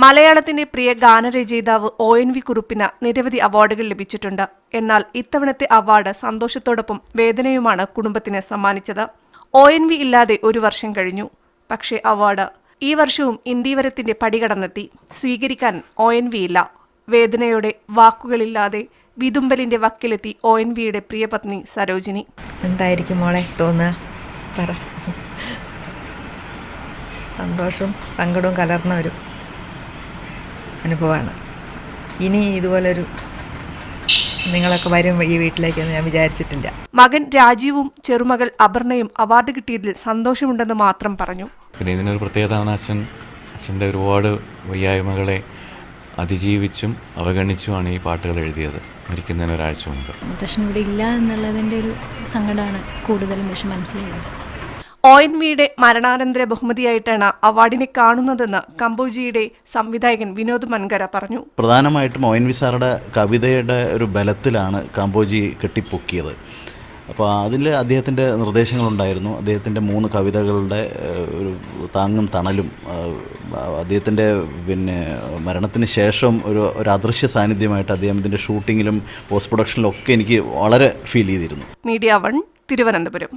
മലയാളത്തിന്റെ പ്രിയ ഗാനരചയിതാവ് ONV കുറുപ്പിന് നിരവധി അവാർഡുകൾ ലഭിച്ചിട്ടുണ്ട്. എന്നാൽ ഇത്തവണത്തെ അവാർഡ് സന്തോഷത്തോടൊപ്പം വേദനയുമാണ് കുടുംബത്തിന് സമ്മാനിച്ചത്. ONV ഇല്ലാതെ ഒരു വർഷം കഴിഞ്ഞു. പക്ഷേ അവാർഡ് ഈ വർഷവും ഇന്ദീവരത്തിന്റെ പടികടന്നെത്തി. സ്വീകരിക്കാൻ ONV ഇല്ല. വേദനയോടെ വാക്കുകളില്ലാതെ വിതുമ്പലിന്റെ വക്കിലെത്തി ONVയുടെ പ്രിയപത്നി സരോജിനി. എന്തായിരിക്കും മോളെ തോന്നുക? പറ. സന്തോഷവും സങ്കടവും കലർന്ന ഒരു അനുഭവമാണ്. ഇനി ഇതുപോലൊരു നിങ്ങളൊക്കെ വരും ഈ വീട്ടിലേക്കെന്ന് ഞാൻ വിചാരിച്ചിട്ടില്ല. മകൻ രാജീവും ചെറുമകൾ അപർണയും അവാർഡ് കിട്ടിയതിൽ സന്തോഷമുണ്ടെന്ന് മാത്രം പറഞ്ഞു. പിന്നെ ഇതിനൊരു പ്രത്യേകത അച്ഛൻ്റെ ഒരുപാട് വയ്യായ്മകളെ അതിജീവിച്ചും അവഗണിച്ചുമാണ് ഈ പാട്ടുകൾ എഴുതിയത്. മരിക്കുന്നതിന് ഒരാഴ്ച മുമ്പ് മുത്തശ്ശൻ ഇവിടെ ഇല്ല എന്നുള്ളതിൻ്റെ ഒരു സങ്കടമാണ് കൂടുതലും പക്ഷെ മനസ്സിലുള്ളത്. ONVയുടെ മരണാനന്തര ബഹുമതിയായിട്ടാണ് അവാർഡിനെ കാണുന്നതെന്ന് കമ്പോജിയുടെ സംവിധായകൻ വിനോദ് മൻകര പറഞ്ഞു. പ്രധാനമായിട്ടും ONV സാറുടെ കവിതയുടെ ഒരു ബലത്തിലാണ് കമ്പോജി കെട്ടിപ്പൊക്കിയത്. അപ്പോൾ അതിൽ അദ്ദേഹത്തിൻ്റെ നിർദ്ദേശങ്ങളുണ്ടായിരുന്നു. അദ്ദേഹത്തിൻ്റെ 3 കവിതകളുടെ ഒരു താങ്ങും തണലും അദ്ദേഹത്തിൻ്റെ മരണത്തിന് ശേഷം ഒരു അദൃശ്യ സാന്നിധ്യമായിട്ട് അദ്ദേഹം ഇതിൻ്റെ ഷൂട്ടിങ്ങിലും പോസ്റ്റ് പ്രൊഡക്ഷനിലും ഒക്കെ എനിക്ക് വളരെ ഫീൽ ചെയ്തിരുന്നു. മീഡിയ 1 തിരുവനന്തപുരം.